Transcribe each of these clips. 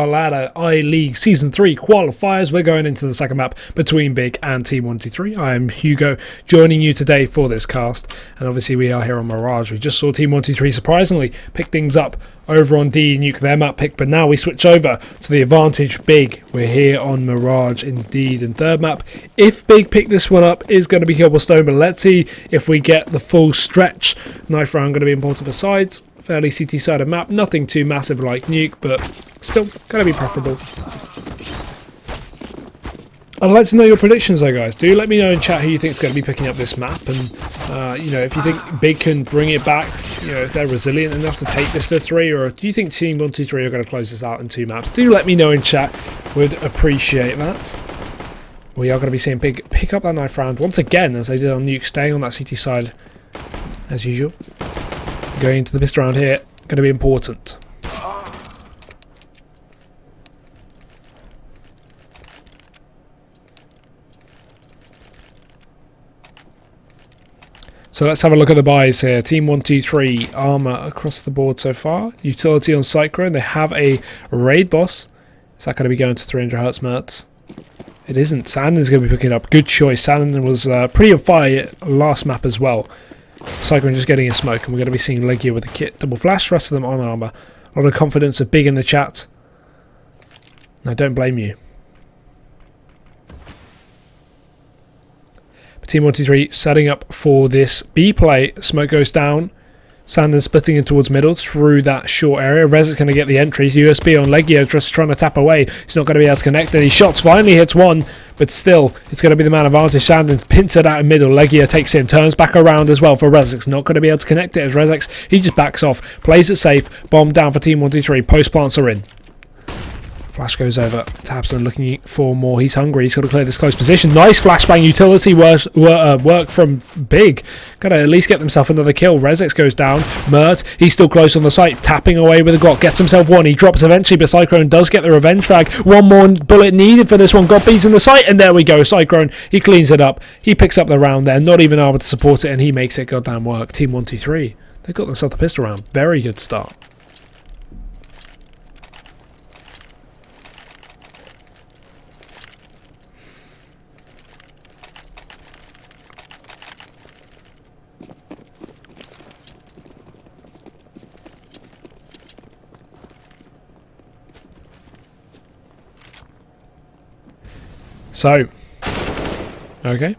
Starladder I-League Season 3 qualifiers. We're going into the second map between BIG and Team123. I am Hugo, joining you today for this cast, and obviously we are here on Mirage. We just saw Team123 surprisingly pick things up over on D Nuke, their map pick, but now we switch over to the advantage BIG. We're here on Mirage indeed, and third map. If BIG pick this one up, is going to be Cobblestone, but let's see if we get the full stretch. Knife round going to be in multiple sides. Fairly CT-sided map, nothing too massive like Nuke, but still going to be preferable. I'd like to know your predictions though, guys. Do let me know in chat who you think is going to be picking up this map, and you know, if you think BIG can bring it back, you know, if they're resilient enough to take this to 3, or do you think Team123 are going to close this out in 2 maps? Do let me know in chat. Would appreciate that. We are going to be seeing BIG pick up that knife round once again, as they did on Nuke, staying on that CT side as usual. Going into the pistol round here, going to be important. So let's have a look at the buys here. Team123 armor across the board so far. Utility on Cyclone. They have a raid boss. Is that going to be going to 300 Hz Mertz? It isn't. Sandon's going to be picking up. Good choice. Sandon was pretty on fire last map as well. Cyclone just getting a smoke, and we're going to be seeing Legia with a kit. Double flash, rest of them on armor. A lot of confidence of BIG in the chat. I don't blame you. But Team123 setting up for this B play. Smoke goes down. Sandon splitting in towards middle through that short area. Rez is going to get the entries. USB on Legia, just trying to tap away. He's not going to be able to connect any shots. Finally hits one, but still, it's going to be the man advantage. Sandon pins it out in middle. Legia takes it and turns back around as well for Rezix. Not going to be able to connect it as Rezix. He just backs off, plays it safe. Bomb down for Team123. Post plants are in. Flash goes over. Tabson looking for more. He's hungry. He's got to clear this close position. Nice flashbang utility work from BIG. Got to at least get himself another kill. Rezix goes down. Mert, he's still close on the site. Tapping away with a Glock. Gets himself one. He drops eventually, but Cyclone does get the revenge frag. One more bullet needed for this one. Got bees in the site, and there we go. Cyclone, he cleans it up. He picks up the round there. Not even able to support it, and he makes it goddamn work. Team123. They got themselves the pistol round. Very good start. So, okay.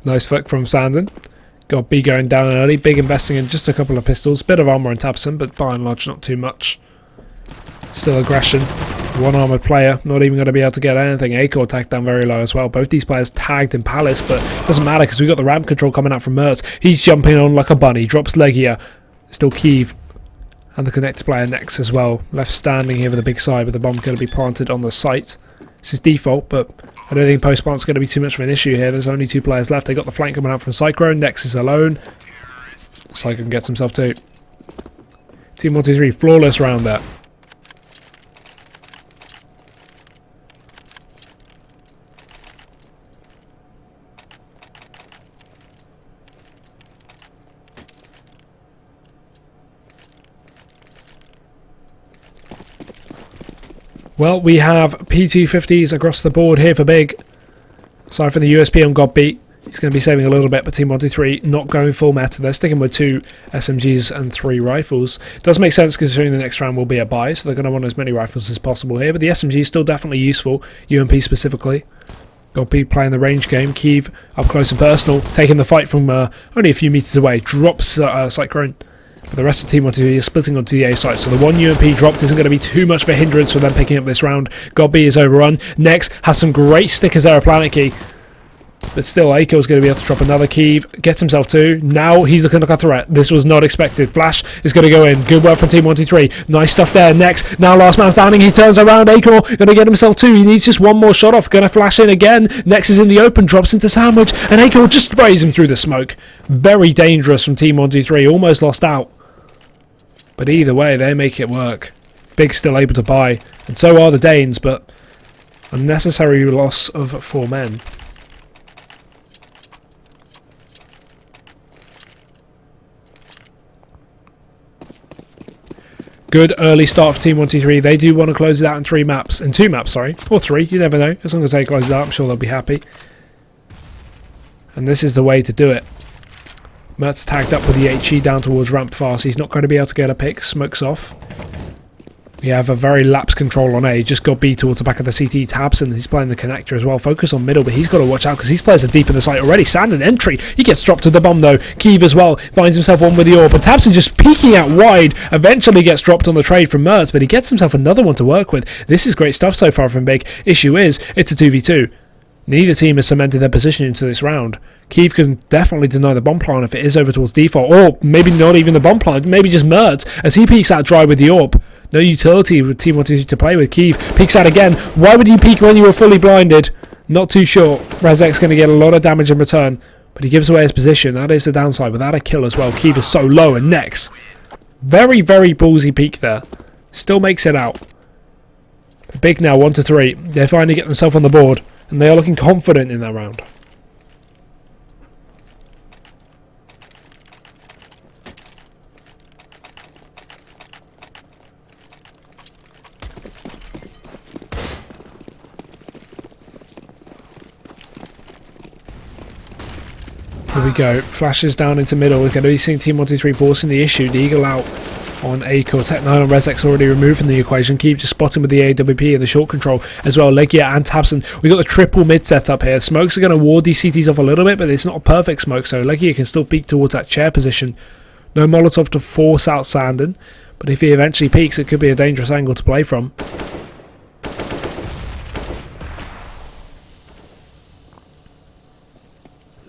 Nice flick from Sandon. Got B going down early. BIG investing in just a couple of pistols. Bit of armor and Tabson, but by and large not too much. Still aggression. One armored player. Not even going to be able to get anything. Acor tagged down very low as well. Both these players tagged in Palace, but it doesn't matter because we've got the ramp control coming out from Mertz. He's jumping on like a bunny. Drops Legia. Still Kiev. And the connector player next as well. Left standing here with a big side, but the bomb's going to be planted on the site. This is default, but I don't think post plant's going to be too much of an issue here. There's only 2 players left. They got the flank coming out from Cyclone. Nex is alone. Cyclone gets himself 2. Team123 flawless round there. Well, we have P250s across the board here for BIG. Aside from the USP on Godbeat, he's going to be saving a little bit, but Team123 not going full meta. They're sticking with 2 SMGs and 3 rifles. Does make sense considering the next round will be a buy, so they're going to want as many rifles as possible here, but the SMG is still definitely useful, UMP specifically. Godbeat playing the range game. Kiev up close and personal, taking the fight from only a few meters away. Drops Cyclone. But the rest of Team123 is splitting onto the A site, so the one UMP dropped isn't going to be too much of a hindrance for them picking up this round. Godby is overrun. Next has some great stickers there, a planet key. But still, Aiko is going to be able to drop another Kiev. Gets himself 2. Now he's looking like a threat. This was not expected. Flash is going to go in. Good work from Team123. Nice stuff there. Next, now last man standing. He turns around. Aiko going to get himself 2. He needs just one more shot off. Going to flash in again. Next is in the open. Drops into Sandwich. And Aiko just sprays him through the smoke. Very dangerous from Team123. Almost lost out. But either way, they make it work. BIG still able to buy. And so are the Danes, but unnecessary loss of 4 men. good early start for Team 123. They do want to close it out in 2 maps, sorry. Or 3, you never know. As long as they close it out, I'm sure they'll be happy. And this is the way to do it. Mert's tagged up with the HE down towards ramp fast. He's not going to be able to get a pick. Smokes off. We have a very lapse control on A. Just got B towards the back of the CT. Tabson, he's playing the connector as well. Focus on middle, but he's got to watch out because these players are deep in the site already. Sandon entry. He gets dropped to the bomb though. Keeve as well finds himself one with the AWP. But Tabson just peeking out wide. Eventually gets dropped on the trade from Mertz, but he gets himself another one to work with. This is great stuff so far from Big. Issue is, it's a 2v2. Neither team has cemented their position into this round. Keeve can definitely deny the bomb plant if it is over towards default, or maybe not even the bomb plant, maybe just Mertz as he peeks out dry with the AWP. No utility with Team 123 to play with. Keeve peeks out again. Why would you peek when you were fully blinded? Not too sure. Razek's going to get a lot of damage in return, but he gives away his position. That is the downside. Without a kill as well, Keeve is so low. And next, very, very ballsy peek there. Still makes it out. Big now, 1-3. They finally get themselves on the board, and they are looking confident in that round. Here we go. Flashes down into middle. We're going to be seeing Team 123 forcing the issue. The Eagle out on A-Core. Tech 9 on Rezek's already removed from the equation. Keep just spotting with the AWP and the short control as well. Legia and Tabson. We've got the triple mid setup here. Smokes are going to ward these CTs off a little bit, but it's not a perfect smoke, so Legia can still peek towards that chair position. No Molotov to force out Sandon, but if he eventually peeks, it could be a dangerous angle to play from.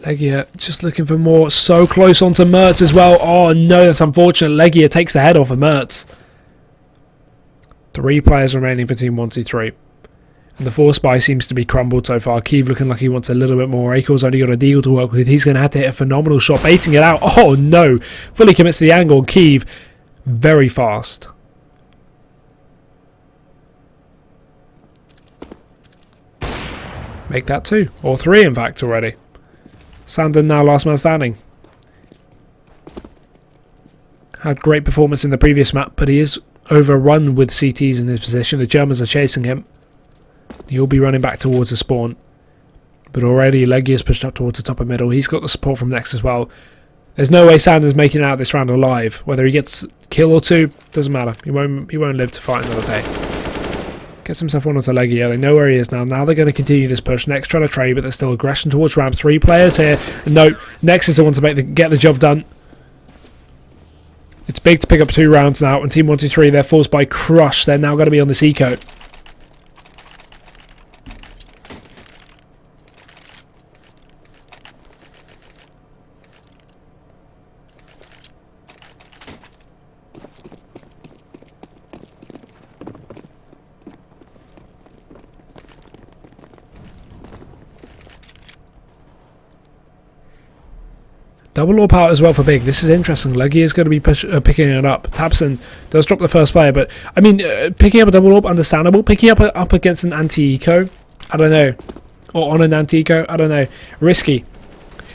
Legia just looking for more. So close onto Mertz as well. Oh no, that's unfortunate. Legia takes the head off of Mertz. 3 players remaining for Team 123. And the force buy seems to be crumbled so far. Keeve looking like he wants a little bit more. Akor's only got a deagle to work with. He's going to have to hit a phenomenal shot, baiting it out. Oh no. Fully commits to the angle. Keeve very fast. Make that 2. Or 3 in fact already. Sandon now last man standing. Had great performance in the previous map, but he is overrun with CTs in his position. The Germans are chasing him. He'll be running back towards the spawn. But already Legia's pushed up towards the top of middle. He's got the support from next as well. There's no way Sandon's making it out this round alive. Whether he gets a kill or 2, doesn't matter. He won't live to fight another day. Gets himself one onto Legia. They know where he is now. Now they're going to continue this push. Next trying to trade, but there's still aggression towards ramp. 3 players here. And no, Next is the one to get the job done. It's big to pick up 2 rounds now. And Team 123, they're forced by Crush. They're now going to be on this eco. Double AWP out as well for Big. This is interesting. Legia is going to be picking it up. Tabson does drop the first player, but I mean, picking up a double AWP, understandable. Picking up against an anti-eco, I don't know. Or on an anti-eco, I don't know. Risky.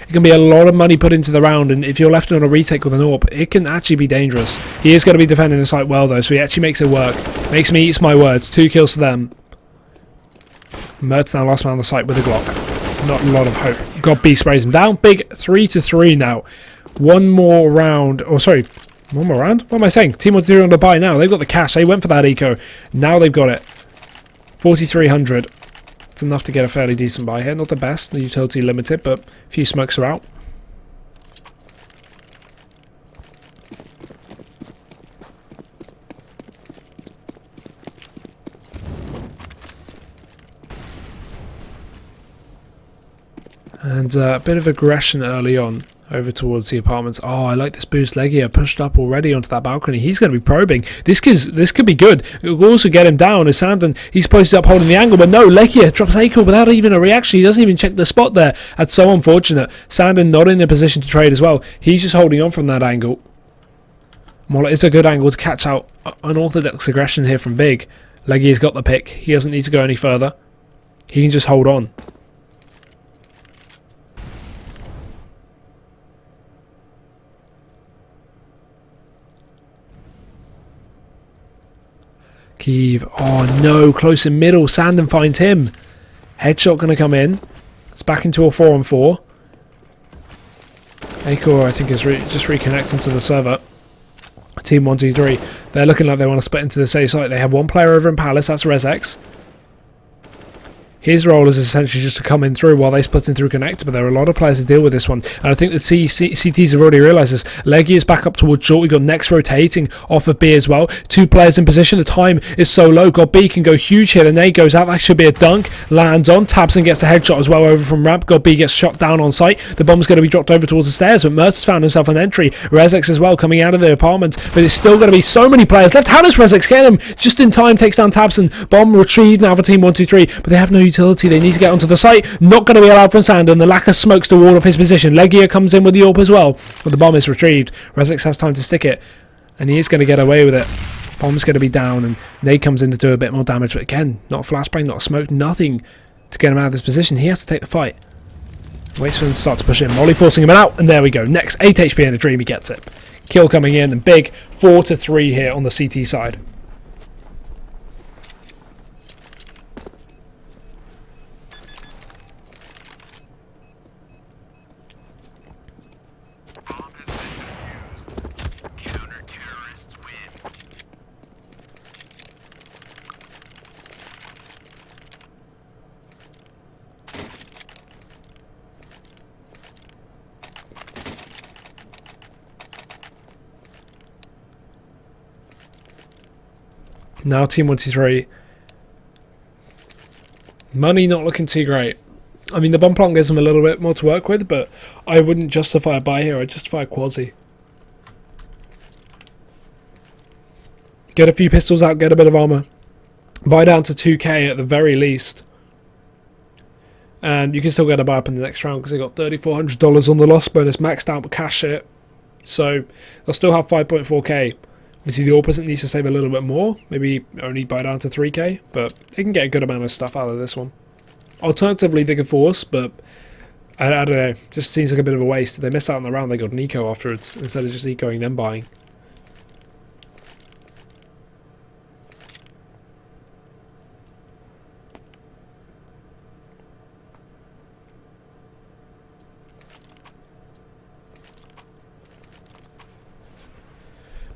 It can be a lot of money put into the round, and if you're left on a retake with an AWP, it can actually be dangerous. He is going to be defending the site well, though, so he actually makes it work. Makes me eat my words. 2 kills to them. Mertz now last man on the site with a Glock. Not a lot of hope. God B sprays him down. Big 3-3 now. One more round. Oh, sorry. One more round? What am I saying? Team 123 on the buy now. They've got the cash. They went for that eco. Now they've got it. 4,300. It's enough to get a fairly decent buy here. Not the best. The utility limited, but a few smokes are out. And a bit of aggression early on over towards the apartments. Oh, I like this boost. Legia pushed up already onto that balcony. He's going to be probing. This could be good. It will also get him down as Sandon, he's posted up holding the angle, but no, Legia drops Akel without even a reaction. He doesn't even check the spot there. That's so unfortunate. Sandon not in a position to trade as well. He's just holding on from that angle. Well, it's a good angle to catch out unorthodox aggression here from Big. Legia's got the pick. He doesn't need to go any further. He can just hold on. Kiev. Oh no, close in middle. Sandon finds him. Headshot going to come in. It's back into a 4-on-4. Acor, I think, is just reconnecting to the server. Team123. They're looking like they want to split into the safe site. They have one player over in Palace. That's ResX. His role is essentially just to come in through while they split in through Connector, but there are a lot of players to deal with this one. And I think the CTs have already realised this. Leggy is back up towards short. We've got Next rotating off of B as well. 2 players in position. The time is so low. God B can go huge here. The nade goes out. That should be a dunk. Lands on. Tabson gets a headshot as well over from ramp. God B gets shot down on site. The bomb's going to be dropped over towards the stairs, but Mertz has found himself an entry. Rezex as well coming out of the apartment, but it's still going to be so many players left. How does Rezex get him? Just in time, takes down Tabson. Bomb retrieved now for Team123, but they have no utility. They need to get onto the site. Not going to be allowed from Sandon. The lack of smokes to ward off his position. Legia comes in with the AWP as well, but the bomb is retrieved. Rezex has time to stick it, and he is going to get away with it. Bomb's going to be down, and Nade comes in to do a bit more damage, but again, not a flashbang, not a smoke, nothing to get him out of this position. He has to take the fight. Waits for them to start to push in. Molly forcing him out, and there we go. Next, 8 HP and a dream, he gets it. Kill coming in, and big 4-3 here on the CT side. Now Team123. Money not looking too great. I mean, the bomb plant gives them a little bit more to work with, but I wouldn't justify a buy here. I'd justify a quasi. Get a few pistols out, get a bit of armor. Buy down to 2k at the very least. And you can still get a buy up in the next round because they got $3,400 on the loss bonus maxed out with cash it. So they'll still have 5.4k. Obviously, the opposite needs to save a little bit more. Maybe only buy down to 3k, but they can get a good amount of stuff out of this one. Alternatively, they could force, but I don't know. Just seems like a bit of a waste. They missed out on the round. They got an eco afterwards instead of just ecoing them buying.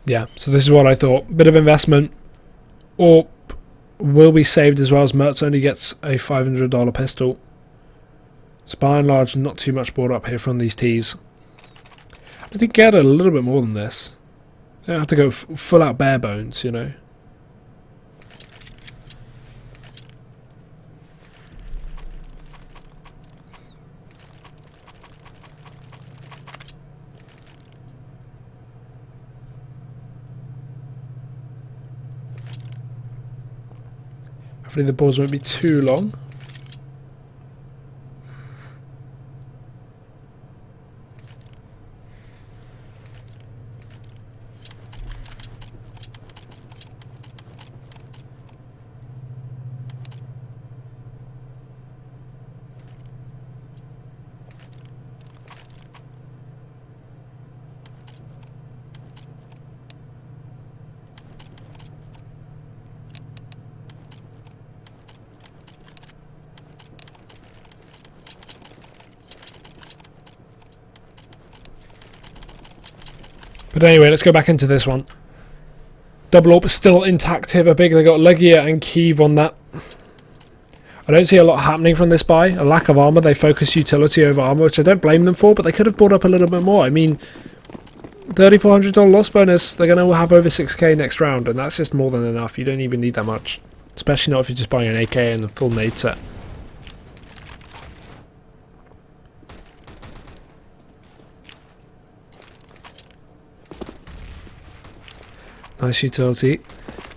Yeah, so this is what I thought. Bit of investment. Or will be saved as well, as Mertz only gets a $500 pistol. So by and large, not too much brought up here from these tees. I think get a little bit more than this. They don't have to go full out bare bones, you know. Hopefully the balls won't be too long. But anyway, let's go back into this one. Double AWP is still intact here for Big. They got Legia and Kiev on that. I don't see a lot happening from this buy. A lack of armor. They focus utility over armor, which I don't blame them for, but they could have bought up a little bit more. I mean, $3,400 loss bonus. They're going to have over 6k next round, and that's just more than enough. You don't even need that much. Especially not if you're just buying an AK and a full nade set. Nice utility.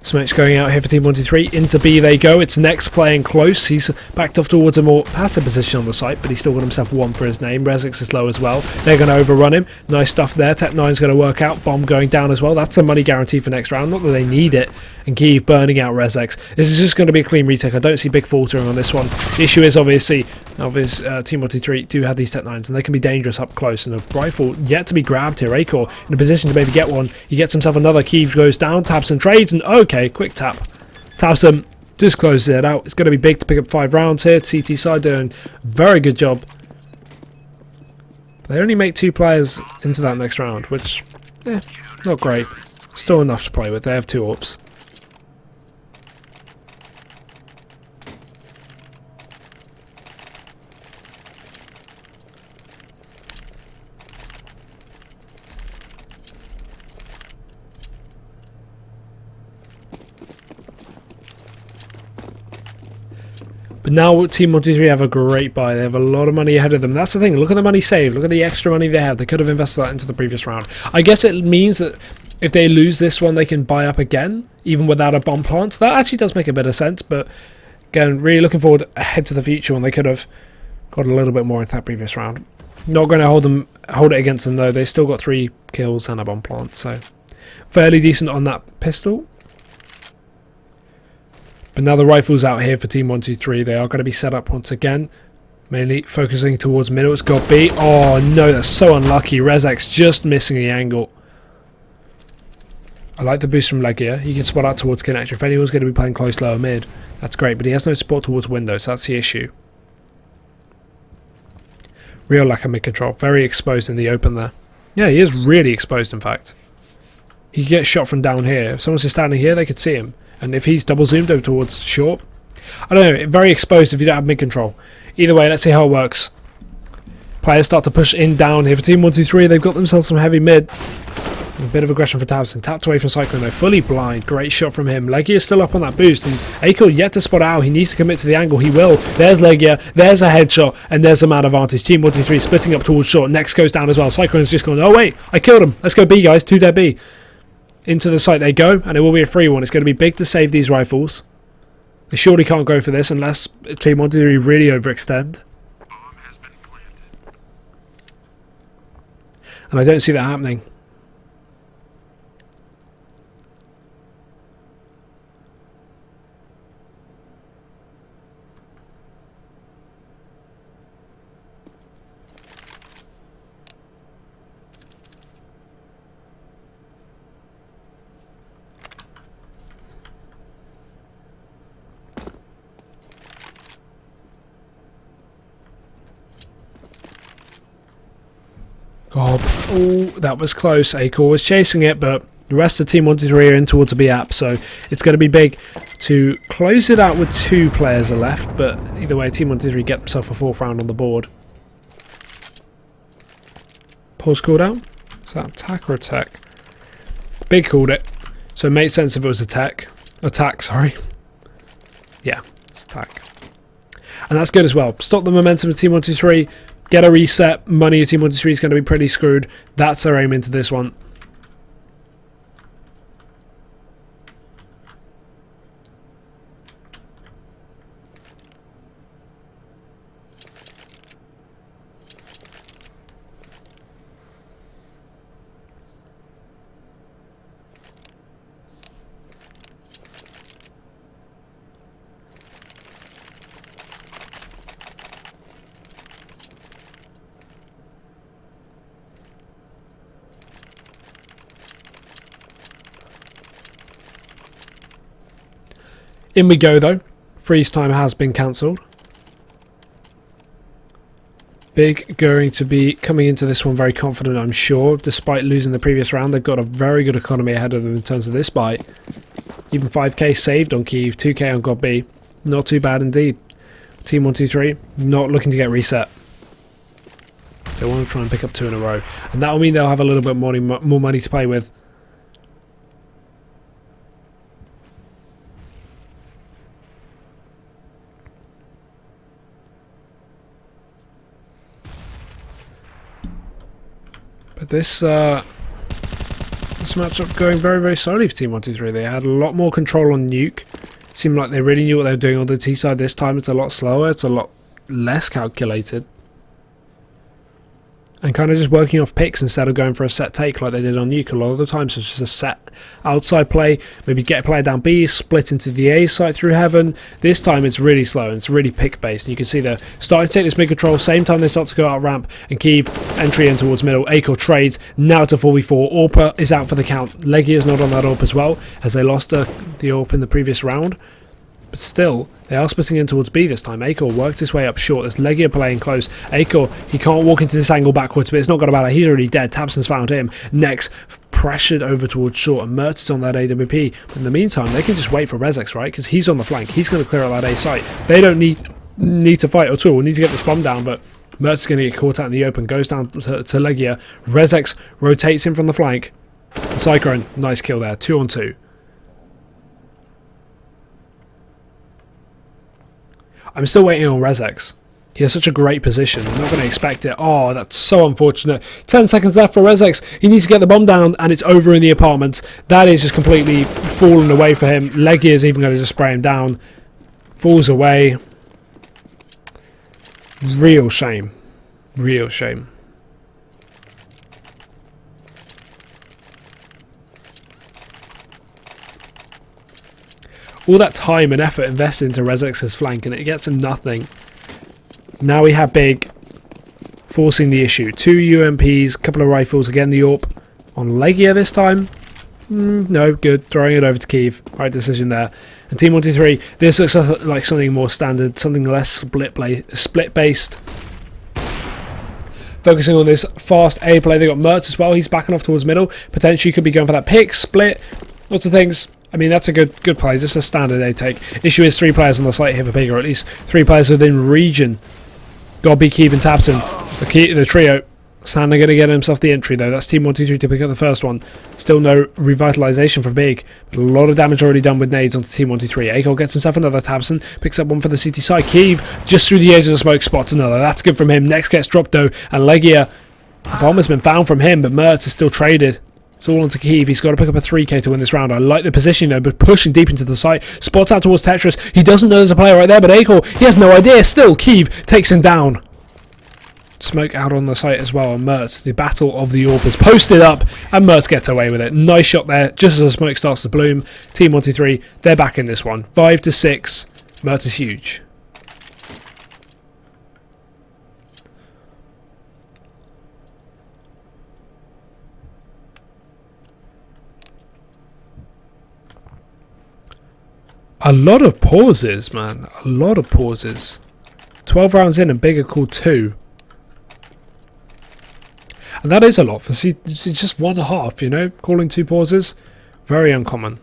Smokes going out here for Team123. Into B they go. It's Next playing close. He's backed off towards a more passive position on the site, but he's still got himself one for his name. Rezix is low as well. They're going to overrun him. Nice stuff there. Tech 9's going to work out. Bomb going down as well. That's a money guarantee for next round. Not that they need it. And Kiev burning out Rezix. This is just going to be a clean retake. I don't see big faltering on this one. The issue is obviously Team123 do have these Tech 9s, and they can be dangerous up close. And a rifle yet to be grabbed here. Acor in a position to maybe get one. He gets himself another. Kiev goes down, taps and trades, and okay, quick tap. Towson just closes it out. It's going to be big to pick up 5 rounds here. CT side doing a very good job. They only make 2 players into that next round, which, not great. Still enough to play with. They have 2 AWPs. But now Team123 have a great buy. They have a lot of money ahead of them. That's the thing. Look at the money saved. Look at the extra money they have. They could have invested that into the previous round. I guess it means that if they lose this one, they can buy up again, even without a bomb plant. That actually does make a bit of sense. But again, really looking forward ahead to the future when they could have got a little bit more into that previous round. Not going to hold it against them though. They still got 3 kills and a bomb plant, so fairly decent on that pistol. But now the rifles out here for Team123, they are going to be set up once again, mainly focusing towards middle. It's got B. Oh no, that's so unlucky. Rezek's just missing the angle. I like the boost from Legia. He can spot out towards connector. If anyone's going to be playing close lower mid, that's great, but he has no support towards windows, so that's the issue. Real lack of mid control. Very exposed in the open there. Yeah, he is really exposed, in fact. He can get shot from down here. If someone's just standing here, they could see him. And if he's double zoomed over towards short, I don't know, very exposed if you don't have mid control. Either way, let's see how it works. Players start to push in down here for Team123. They've got themselves some heavy mid. A bit of aggression for Towson. Tapped away from Cyclone though. Fully blind. Great shot from him. Legia is still up on that boost. And Akil yet to spot out. He needs to commit to the angle. He will. There's Legia. There's a headshot. And there's a man advantage. Team123 splitting up towards short. Next goes down as well. Cyclone's just gone, oh wait, I killed him. Let's go B, guys. 2 dead B. Into the site they go, and it will be a free one. It's going to be big to save these rifles. They surely can't go for this unless Team123 really overextend. And I don't see that happening. God, oh, that was close. Akil was chasing it, but the rest of Team123 are in towards a B app, so it's going to be big to close it out with 2 players are left, but either way, Team123 get themselves a 4th round on the board. Pause cooldown? Is that attack or attack? Big called it, so it makes sense if it was attack. Attack, sorry. Yeah, it's attack. And that's good as well. Stop the momentum of Team123. Get a reset. Money of Team123 is going to be pretty screwed. That's their aim into this one. In we go though. Freeze time has been cancelled. Big going to be coming into this one very confident, I'm sure. Despite losing the previous round, they've got a very good economy ahead of them in terms of this buy. Even 5k saved on Kyiv, 2k on God B. Not too bad indeed. Team123 not looking to get reset. They want to try and pick up 2 in a row. And that will mean they'll have a little bit more money to play with. But this matchup going very, very slowly for Team123. They had a lot more control on Nuke. Seemed like they really knew what they were doing on the T side. This time it's a lot slower. It's a lot less calculated. and kind of just working off picks instead of going for a set take like they did on Nuke. A lot of the times it's just a set outside play, maybe get a player down B, split into the A site through heaven. This time it's really slow and it's really pick based, and you can see they're starting to take this mid control, same time they start to go out ramp, and Kiev entry in towards middle. Acor trades, now to 4v4, AWP is out for the count. Leggy is not on that AWP as well, as they lost the AWP in the previous round. But still, they are splitting in towards B this time. Acor worked his way up short. There's Legia playing close. Acor, he can't walk into this angle backwards, but it's not going to matter. He's already dead. tabseN's found him. Next, pressured over towards short, and Mertz is on that AWP. But in the meantime, they can just wait for Rezex, right? Because he's on the flank. He's going to clear out that A site. They don't need to fight at all. Need to get this bomb down, but Mertz is going to get caught out in the open. Goes down to Legia. Rezex rotates him from the flank. Cyclone, nice kill there. 2 on 2. I'm still waiting on Rezex. He has such a great position. I'm not going to expect it. Oh, that's so unfortunate. 10 seconds left for Rezex. He needs to get the bomb down, and it's over in the apartments. That is just completely fallen away for him. Leggy is even going to just spray him down. Falls away. Real shame. Real shame. All that time and effort invested into Rezex's flank, and it gets him nothing. Now we have Big forcing the issue. 2 UMPs, couple of rifles, again the AWP on Legia this time. No, good. Throwing it over to Kiev. Right decision there. And Team123, this looks like something more standard, something less split-based. Focusing on this fast A play. They got Mertz as well. He's backing off towards middle. Potentially could be going for that pick, split, lots of things. I mean, that's a good play, just a standard A take. Issue is 3 players on the site here for Big, or at least 3 players within region. Godby, Kiev and tabseN. The trio. Sander going to get himself the entry though. That's Team123 to pick up the first one. Still no revitalization for Big, but a lot of damage already done with nades onto Team123. Acor gets himself another tabseN, picks up one for the CT side. Kiev just through the edge of the smoke spots another. That's good from him. Next gets dropped though, and Legia. The bomb has been found from him, but Mertz is still traded. It's all onto Kiev. He's got to pick up a 3k to win this round. I like the positioning though, but pushing deep into the site. Spots out towards Tetris. He doesn't know there's a player right there, but Acor, he has no idea. Still, Kiev takes him down. Smoke out on the site as well, and Mertz, the battle of the AWP is posted up, and Mertz gets away with it. Nice shot there, just as the smoke starts to bloom. Team123, they're back in this one. 5-6. Mertz is huge. A lot of pauses, man. A lot of pauses. 12 rounds in and Big are called 2. And that is a lot for it's just 1.5, you know, calling 2 pauses. Very uncommon.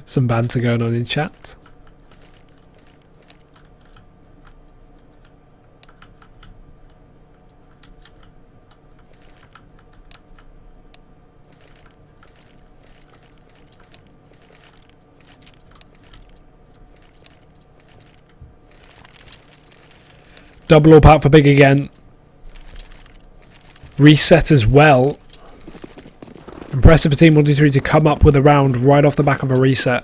Some banter going on in chat. Double AWP out for Big again. Reset as well. Impressive for Team123 to come up with a round right off the back of a reset.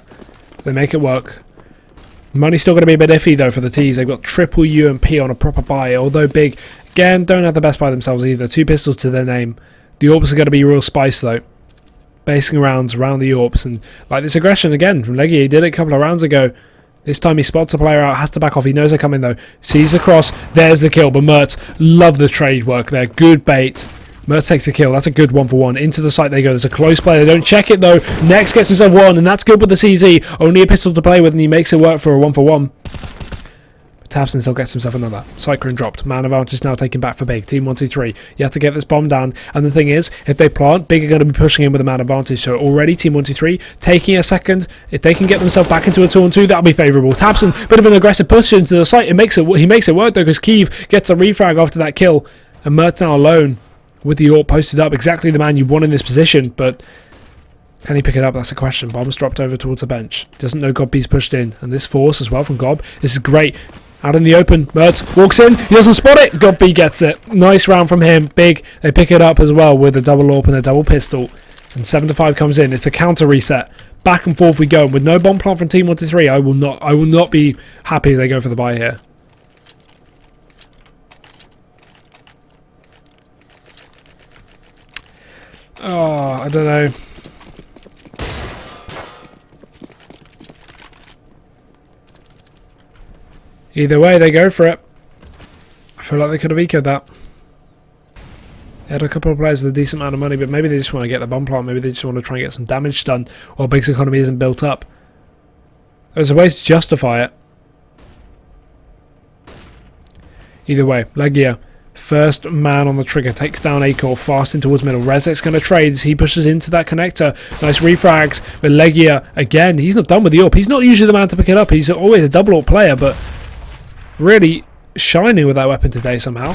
They make it work. Money's still going to be a bit iffy though for the T's. They've got triple UMP on a proper buy. Although Big, again, don't have the best buy themselves either. 2 pistols to their name. The AWPs are going to be real spice though. Basing rounds around the AWPs. And like this aggression again from Leggy. He did it a couple of rounds ago. This time he spots a player out, has to back off. He knows they're coming though. Sees the cross. There's the kill. But Mertz, love the trade work there. Good bait. Mertz takes a kill. That's a good 1-for-1. Into the site they go. There's a close play. They don't check it though. Next gets himself 1, and that's good with the CZ. Only a pistol to play with, and he makes it work for a 1-for-1. tabseN still gets himself another. Cyclone dropped. Man advantage now taken back for Big. Team123. You have to get this bomb down. And the thing is, if they plant, Big are going to be pushing in with a man advantage. So already Team123 taking a second. If they can get themselves back into a 2-on-2, that'll be favourable. tabseN, bit of an aggressive push into the site. He makes it work though, because Kiev gets a refrag after that kill. And Mertz now alone with the AWP posted up. Exactly the man you want in this position, but can he pick it up? That's the question. Bomb's dropped over towards the bench. Doesn't know Godby's pushed in. And this force as well from Gob. This is great. Out in the open. Mertz walks in. He doesn't spot it. Godby gets it. Nice round from him. Big. They pick it up as well with a double AWP and a double pistol. And 7-5 comes in. It's a counter reset. Back and forth we go. With no bomb plant from Team123, I will not be happy if they go for the buy here. Oh, I don't know. Either way, they go for it. I feel like they could have ecoed that. They had a couple of players with a decent amount of money, but maybe they just want to get the bomb plant. Maybe they just want to try and get some damage done while Big's economy isn't built up. There's a way to justify it. Either way, Legia, first man on the trigger, takes down Acor, fast in towards middle. Rezek's going to trade as he pushes into that connector. Nice refrags, but Legia, again, he's not done with the AWP. He's not usually the man to pick it up. He's always a double AWP player, but really shining with that weapon today somehow.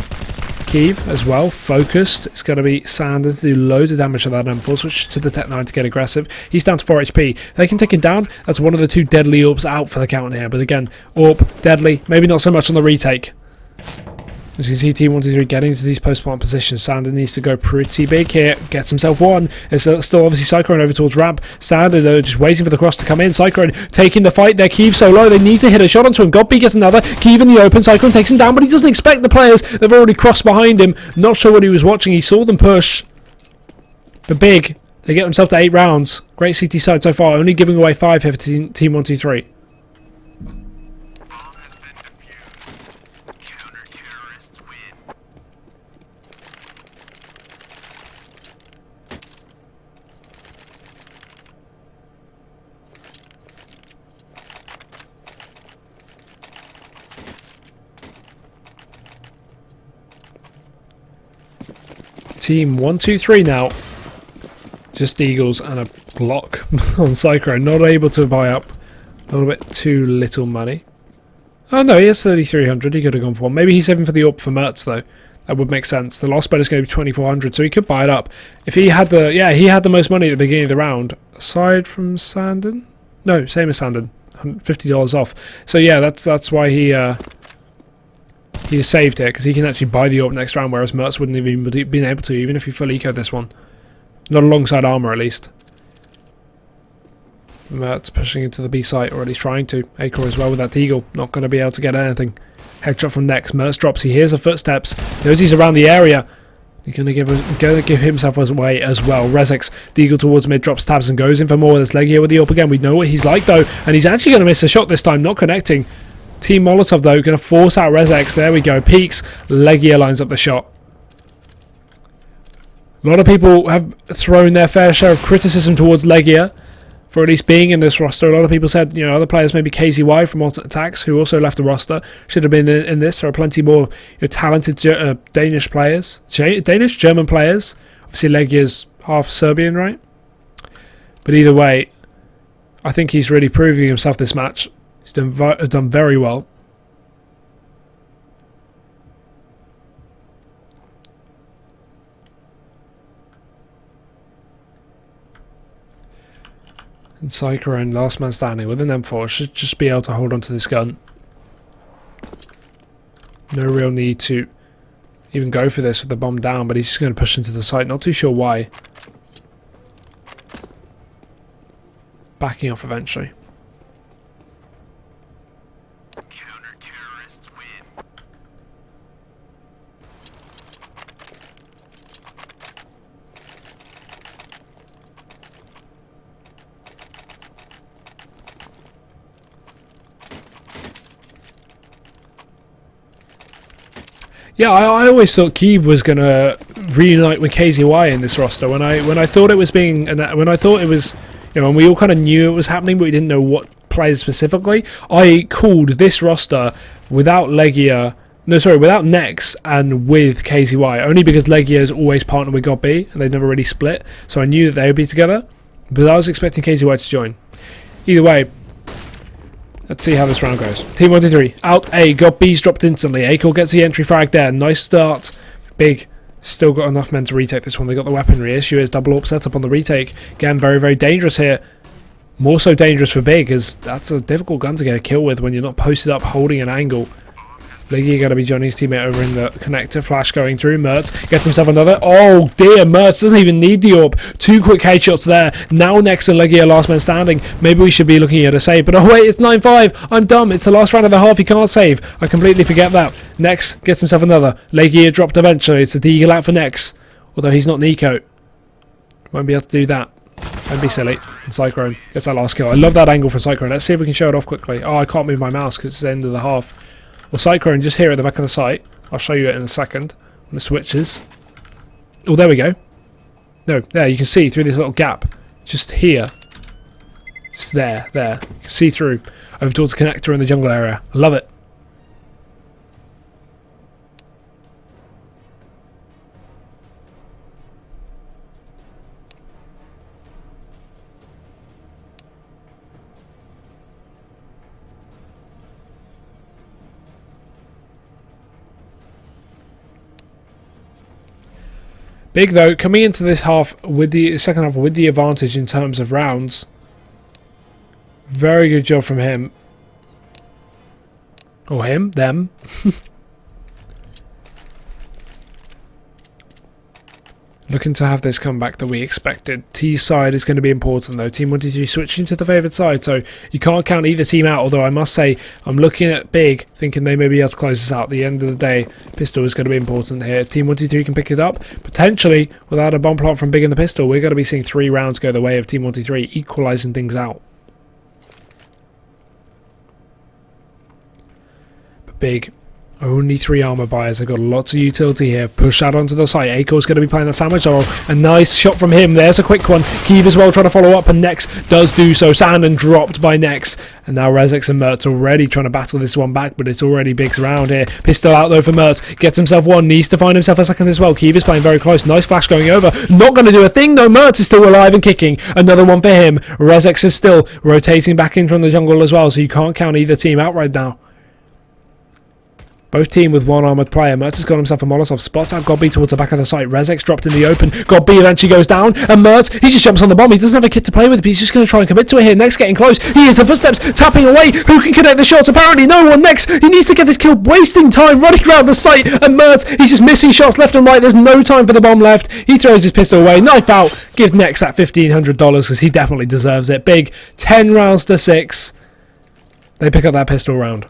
Kiev as well, focused. It's going to be Sander to do loads of damage to that M4. Switch to the Tech 9 to get aggressive. He's down to 4 HP. They can take him down. That's one of the 2 deadly AWPs out for the count here. But again, AWP, deadly. Maybe not so much on the retake. As you can see, Team123 getting into these post-plant positions. Sander needs to go pretty big here. Gets himself one. It's still obviously Cyclone over towards ramp. Sander, though, just waiting for the cross to come in. Cyclone taking the fight there. Kiev so low. They need to hit a shot onto him. Godby gets another. Kiev in the open. Cyclone takes him down, but he doesn't expect the players. They've already crossed behind him. Not sure what he was watching. He saw them push. But Big, they get themselves to 8 rounds. Great CT side so far. Only giving away 5 here for Team123. Team123 now. Just Eagles and a block on Cyclone. Not able to buy up. A little bit too little money. Oh no, he has 3,300. He could have gone for one. Maybe he's saving for the AWP for Mertz though. That would make sense. The lost bet is going to be 2,400, so he could buy it up. If he had the, yeah, he had the most money at the beginning of the round. Aside from Sandon? No, same as Sandon. $50 off. So yeah, that's why he saved here, because he can actually buy the AWP next round, whereas Mertz wouldn't have even been able to, even if he full ecoed this one. Not alongside armor, at least. Mertz pushing into the B site, or at least trying to. Acor as well with that Deagle. Not going to be able to get anything. Headshot from next. Mertz drops. He hears the footsteps. Knows he's around the area. He's going to give himself away as well. Rezek's Deagle towards mid, drops tabs and goes in for more. There's Legia with the AWP again. We know what he's like though, and he's actually going to miss a shot this time, not connecting. Team Molotov though, going to force out Rezek's. There we go. Peaks. Legia lines up the shot. A lot of people have thrown their fair share of criticism towards Legia for at least being in this roster. A lot of people said, you know, other players, maybe KZY from Alternate Attacks, who also left the roster, should have been in this. There are plenty more talented Danish players. Danish, German players. Obviously Legia's half Serbian, right? But either way, I think he's really proving himself this match. He's done very well. And Cyclone, last man standing with an M4, should just be able to hold on to this gun. No real need to even go for this with the bomb down, but he's just going to push into the site. Not too sure why. Backing off eventually. Yeah, I always thought Kiev was going to reunite with KZY in this roster. When I thought it was being, when I thought it was, you know, when we all kind of knew it was happening, but we didn't know what players specifically. I called this roster without Legia, without Nex and with KZY, only because Legia is always partnered with GodB and they've never really split. So I knew that they would be together, but I was expecting KZY to join. Either way. Let's see how this round goes. Team123 out A. GodB's dropped instantly. Acor gets the entry frag there. Nice start. Big. Still got enough men to retake this one. They got the weaponry. Issue is double AWP setup on the retake. Again, very, very dangerous here. More so dangerous for Big, as that's a difficult gun to get a kill with when you're not posted up holding an angle. Liggy going to be Johnny's teammate over in the connector. Flash going through. Mertz gets himself another. Oh dear, Mertz doesn't even need the AWP. 2 quick headshots there. Now Nex and Liggy are last man standing. Maybe we should be looking at a save. But oh wait, it's 9-5. I'm dumb. It's the last round of the half. He can't save. I completely forget that. Nex gets himself another. Liggy dropped eventually. It's a deagle out for Nex. Although he's not Nico. Won't be able to do that. Don't be silly. And Cyclone gets that last kill. I love that angle for Cyclone. Let's see if we can show it off quickly. Oh, I can't move my mouse because it's the end of the half. Well, Cyclone just here at the back of the site. I'll show you it in a second. When the switches. Oh, there we go. No, there, you can see through this little gap. Just here. Just there. You can see through. Over towards the connector in the jungle area. I love it. Big though, coming into this half with the second half with the advantage in terms of rounds. Very good job from him. Or him, them. Looking to have this comeback that we expected. T side is going to be important though. Team123 switching to the favoured side, so you can't count either team out. Although I must say, I'm looking at Big, thinking they may be able to close this out. At the end of the day, pistol is going to be important here. Team123 can pick it up. Potentially, without a bomb plot from Big in the pistol, we're going to be seeing 3 rounds go the way of Team123, equalising things out. But Big... only 3 armor buyers. They've got lots of utility here. Push out onto the site. Akor's going to be playing the sandwich role. A nice shot from him. There's a quick one. Keeve as well trying to follow up, and Nex does do so. Sandon dropped by Nex. And now Rezex and Mertz already trying to battle this one back, but it's already Big's round here. Pistol out though for Mertz. Gets himself one. Needs to find himself a second as well. Keeve is playing very close. Nice flash going over. Not going to do a thing though. Mertz is still alive and kicking. Another one for him. Rezex is still rotating back in from the jungle as well, so you can't count either team out right now. Both team with 1 armoured player. Mertz has got himself a Molotov. Spots out Godby towards the back of the site. Rezex dropped in the open. Godby eventually goes down. And Mertz, he just jumps on the bomb. He doesn't have a kit to play with, but he's just going to try and commit to it here. Next getting close. He hears the footsteps. Tapping away. Who can connect the shots? Apparently no one. Next, he needs to get this kill. Wasting time running around the site. And Mertz, he's just missing shots left and right. There's no time for the bomb left. He throws his pistol away. Knife out. Give Next that $1,500 because he definitely deserves it. Big. 10 rounds to 6. They pick up that pistol round.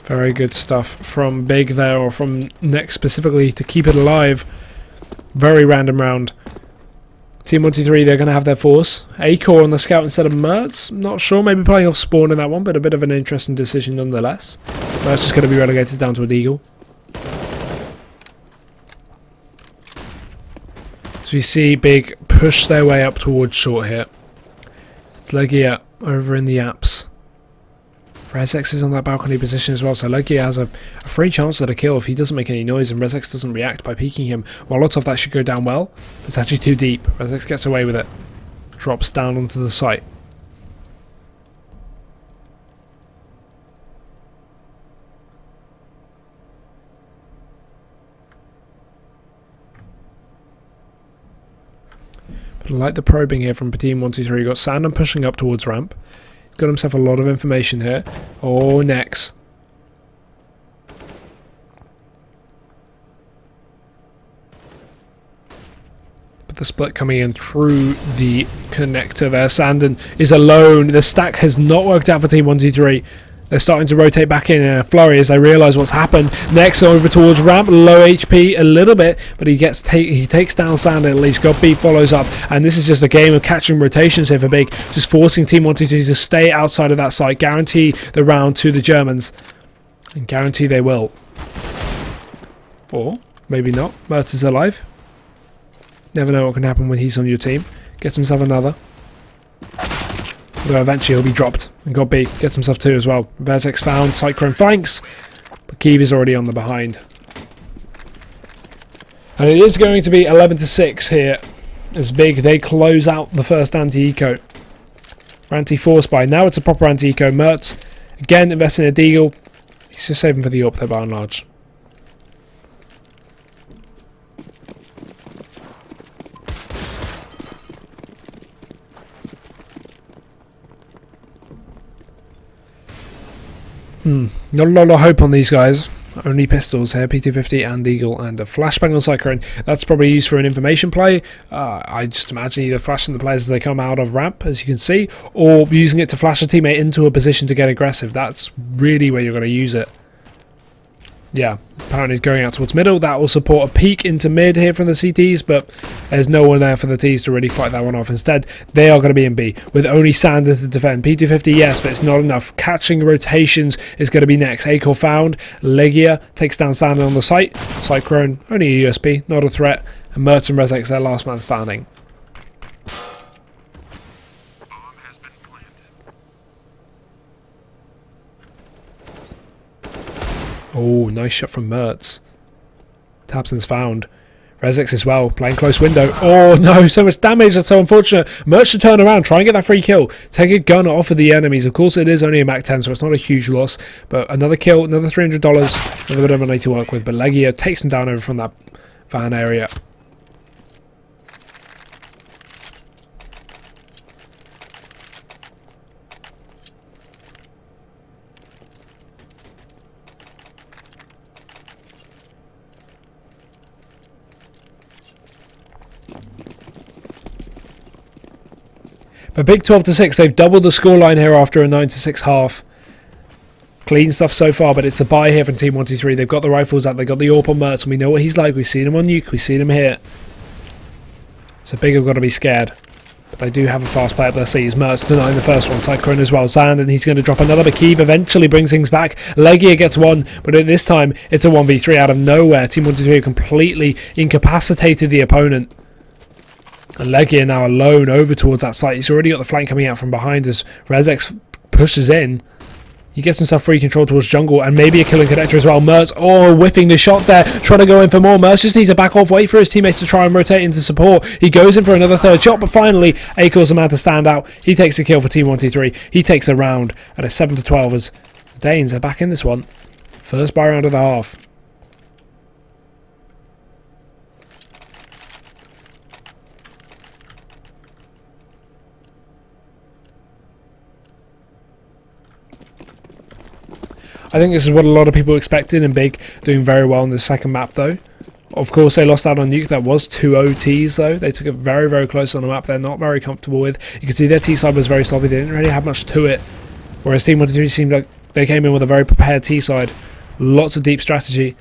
Very good stuff from Big there, or from Nex specifically, to keep it alive. Very random round. Team123, they're going to have their force. Akor on the scout instead of Mertz. Not sure, maybe playing off spawn in that one, but a bit of an interesting decision nonetheless. Mertz just going to be relegated down to a deagle. So we see Big push their way up towards short here. It's Legia over in the apps. Rezex is on that balcony position as well, so Legia has a free chance at a kill if he doesn't make any noise and Rezex doesn't react by peeking him. Molotov, that should go down well. It's actually too deep. Rezex gets away with it. Drops down onto the site. But I like the probing here from Team123. You've got Sandon pushing up towards ramp. Got himself a lot of information here. Oh, Nex. But the split coming in through the connector there. Sandon is alone. The stack has not worked out for Team123. They're starting to rotate back in a flurry as they realise what's happened. Next over towards ramp, low HP a little bit, but he takes down Sandon at least. Godby follows up, and this is just a game of catching rotations here for Big, just forcing Team123 to stay outside of that site, guarantee the round to the Germans, and guarantee they will. Or maybe not. Mertz is alive. Never know what can happen when he's on your team. Gets himself another. Though eventually he'll be dropped, and Godby gets himself 2 as well. Rezex found, Cyclone flanks, but Keeve is already on the behind. And it is going to be 11-6 here, as Big, they close out the first anti-eco. Anti-force buy. Now it's a proper anti-eco. Mertz, again, investing in a Deagle. He's just saving for the AWP though, by and large. Not a lot of hope on these guys. Only pistols here, P250 and Eagle, and a flashbang on Cyclone. That's probably used for an information play. I just imagine either flashing the players as they come out of ramp, as you can see, or using it to flash a teammate into a position to get aggressive. That's really where you're going to use it. Yeah, apparently it's going out towards middle. That will support a peek into mid here from the CTs, but there's no one there for the Ts to really fight that one off. Instead, they are going to be in B, with only Sander to defend. P250, yes, but it's not enough. Catching rotations is going to be next. Acor found. Legia takes down Sander on the site. Cyclone, only a USP, not a threat. And Mertz and Rezex, their last man standing. Oh, nice shot from Mertz. Tabson's found. Rezex as well, playing close window. Oh no, so much damage, that's so unfortunate. Mertz should turn around, try and get that free kill. Take a gun off of the enemies. Of course it is only a Mac 10, so it's not a huge loss. But another kill, another $300, another bit of money to work with. But Legia takes him down over from that van area. But big 12-6, they've doubled the scoreline here after a 9-6 half. Clean stuff so far, but it's a buy here from Team123. They've got the rifles out, they've got the AWP on Mertz, and we know what he's like. We've seen him on Nuke, we've seen him here. So Big have got to be scared. But they do have a fast play up their sleeves. Mertz denying the first one, Cyclone as well. Zand, and he's going to drop another, but Keeve eventually brings things back. Legia gets one, but at this time, it's a 1v3 out of nowhere. Team123 have completely incapacitated the opponent. And Legia now alone over towards that site. He's already got the flank coming out from behind as Rezex pushes in. He gets himself free control towards jungle and maybe a killing connector as well. Mertz, oh, whiffing the shot there, trying to go in for more. Mertz just needs to back off, wait for his teammates to try and rotate into support. He goes in for another third shot, but finally, Acor's the man to stand out. He takes a kill for Team123. He takes a round at a 7-12 as the Danes are back in this one. First buy round of the half. I think this is what a lot of people expected, and Big doing very well in the second map though. Of course they lost out on Nuke, that was 2 OTs though. They took it very, very close on the map they're not very comfortable with. You can see their T-side was very sloppy, they didn't really have much to it. Whereas Team123 seemed like they came in with a very prepared T-side. Lots of deep strategy.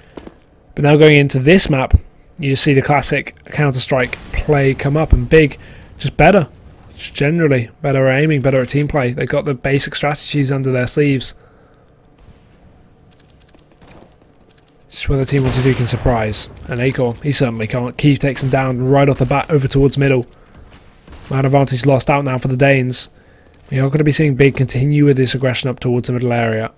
But now going into this map, you see the classic Counter-Strike play come up, and Big just better. Just generally better at aiming, better at team play. They got the basic strategies under their sleeves. Just whether Team123 can surprise. And Acor, he certainly can't. Keeve takes him down right off the bat over towards middle. Man advantage lost out now for the Danes. We are going to be seeing Big continue with this aggression up towards the middle area.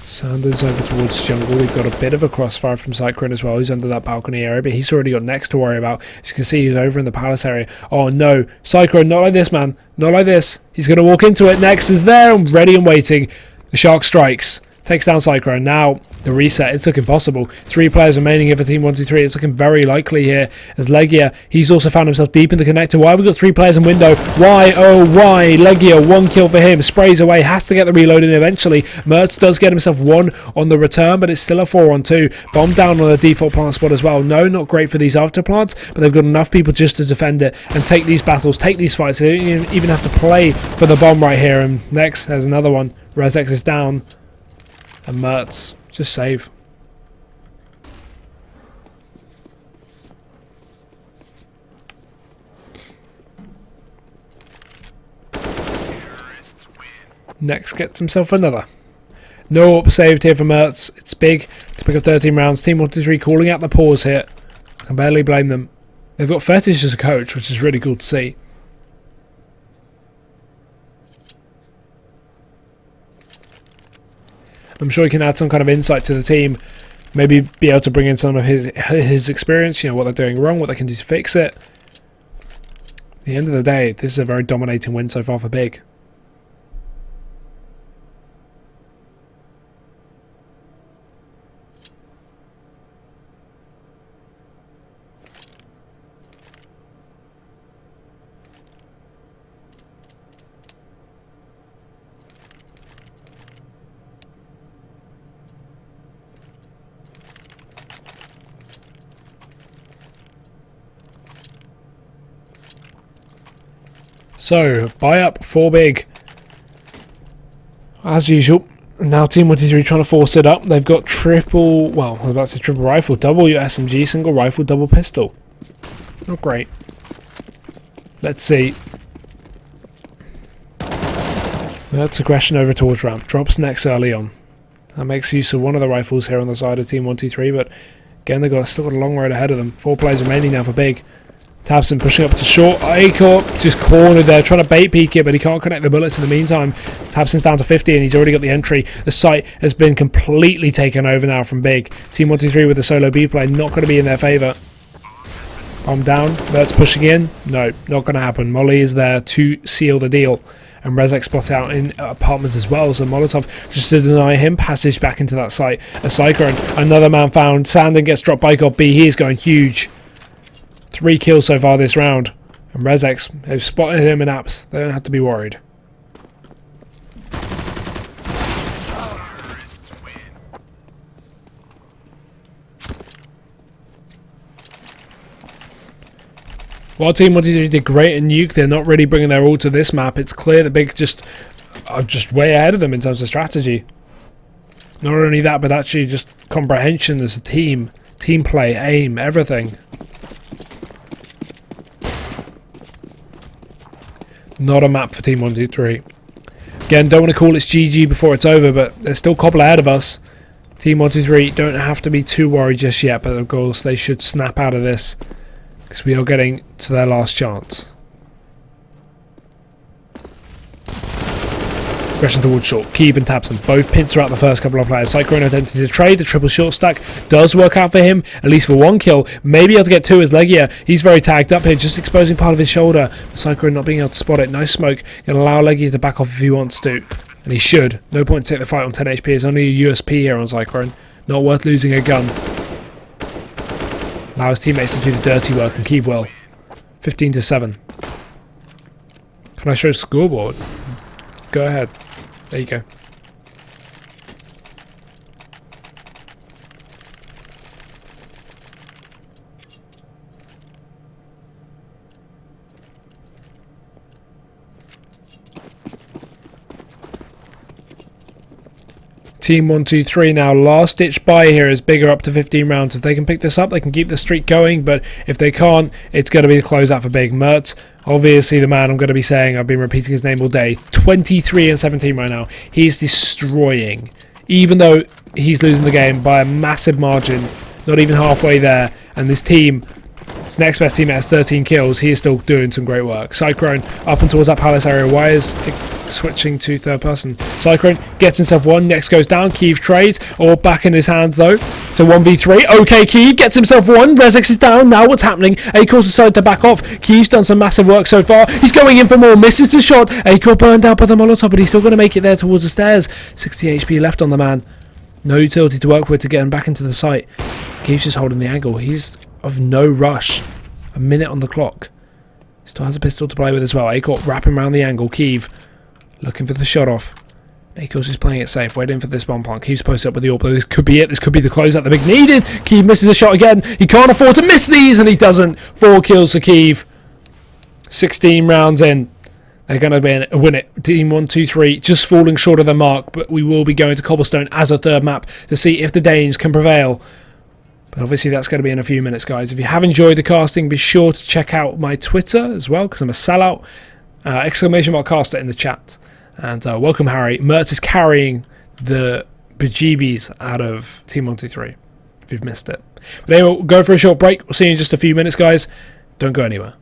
Sanders over towards jungle. We've got a bit of a crossfire from Cyclone as well. He's under that balcony area, but he's already got next to worry about. As you can see, he's over in the palace area. Oh no, Cyclone, not like this, man. Not like this. He's going to walk into it. Next is there, and ready and waiting. The Shark strikes. Takes down Cyclone. Now, the reset. It's looking possible. 3 players remaining here for Team123. It's looking very likely here. As Legia, he's also found himself deep in the connector. Why have we got 3 players in window? Why? Oh, why? Legia, 1 kill for him. Sprays away. Has to get the reload in eventually. Mertz does get himself 1 on the return, but it's still a 4-on-2. Bomb down on the default plant spot as well. No, not great for these after plants, but they've got enough people just to defend it and take these battles, take these fights. They don't even have to play for the bomb right here. And next, there's another one. Rezex is down. And Mertz, just save. Next gets himself another. No up saved here for Mertz. It's Big to pick up 13 rounds. Team123 calling out the pause here. I can barely blame them. They've got Fetish as a coach, which is really cool to see. I'm sure he can add some kind of insight to the team Maybe be able to bring in some of his experience, you know, what they're doing wrong, what they can do to fix it. At the end of the day, this is a very dominating win so far for BIG. So, buy up for BIG. As usual, now Team123 trying to force it up. They've got triple, well, I was about to say triple rifle, double your SMG, single rifle, double pistol. Not great. Let's see. That's aggression over towards ramp. Drops next early on. That makes use of one of the rifles here on the side of Team123, but again, they've still got a long road ahead of them. 4 players remaining now for BIG. Tabson pushing up to short. Acor just cornered there, trying to bait peek it, but he can't connect the bullets in the meantime. Tabson's down to 50 and he's already got the entry. The site has been completely taken over now from BIG. Team123 with the solo B play, not going to be in their favour. Bomb down. Mert's pushing in. No, not going to happen. Molly is there to seal the deal. And Rezek spot out in apartments as well, so Molotov just to deny him passage back into that site. A Cyclone, another man found. Sandin gets dropped by God B. He is going huge. 3 kills so far this round. And Rezek, they've spotted him in apps. They don't have to be worried. While Team123 did great in Nuke, they're not really bringing their all to this map. It's clear that BIG are just way ahead of them in terms of strategy. Not only that, but actually just comprehension as a team. Team play, aim, everything. Not a map for Team123. Again, don't want to call it GG before it's over, but there's still Cobbler ahead of us. Team123 don't have to be too worried just yet, but of course they should snap out of this because we are getting to their last chance. Aggression towards short. Keeve and Tabson both pincer out the first couple of players. Cyclone identity to trade. The triple short stack does work out for him, at least for 1 kill. Maybe able to get 2 as Legia. He's very tagged up here, just exposing part of his shoulder. Cyclone not being able to spot it. Nice smoke. Going to allow Legia to back off if he wants to. And he should. No point to take the fight on 10 HP. There's only a USP here on Cyclone. Not worth losing a gun. Allow his teammates to do the dirty work and Keeve will. 15-7. Can I show scoreboard? Go ahead. There you go. Team123 now, last ditch buy here is BIG up to 15 rounds. If they can pick this up, they can keep the streak going, but if they can't, it's going to be the closeout for BIG. Mertz, obviously the man I'm going to be saying, I've been repeating his name all day, 23 and 17 right now. He's destroying, even though he's losing the game by a massive margin, not even halfway there, and this team, his next best teammate has 13 kills, he is still doing some great work. Cyclone up and towards that palace area. Why is it switching to third person? Cyclone gets himself 1, next goes down. Keeve trades, all back in his hands though. So 1v3. Okay, Keeve gets himself 1. Rezek is down. Now what's happening? Acor decided to back off. Keeve's done some massive work so far. He's going in for more. Misses the shot. Acor burned out by the Molotov, but he's still going to make it there towards the stairs. 60 HP left on the man. No utility to work with to get him back into the site. Keeve's just holding the angle. He's of no rush. A minute on the clock. Still has a pistol to play with as well. Acor wrapping around the angle. Keeve looking for the shot off. Acor's just playing it safe, waiting for this bomb plant. Keeve's posted up with the AWP. This could be it. This could be the closeout the BIG needed. Keeve misses a shot again. He can't afford to miss these, and he doesn't. 4 kills for Keeve. 16 rounds in. They're going to win it. Team123 just falling short of the mark, but we will be going to Cobblestone as a third map to see if the Danes can prevail. But obviously that's going to be in a few minutes, guys. If you have enjoyed the casting, be sure to check out my Twitter as well, because I'm a sellout. Exclamation mark caster in the chat. And welcome, Harry. Mertz is carrying the bejeebies out of Team123, if you've missed it. But anyway, we'll go for a short break. We'll see you in just a few minutes, guys. Don't go anywhere.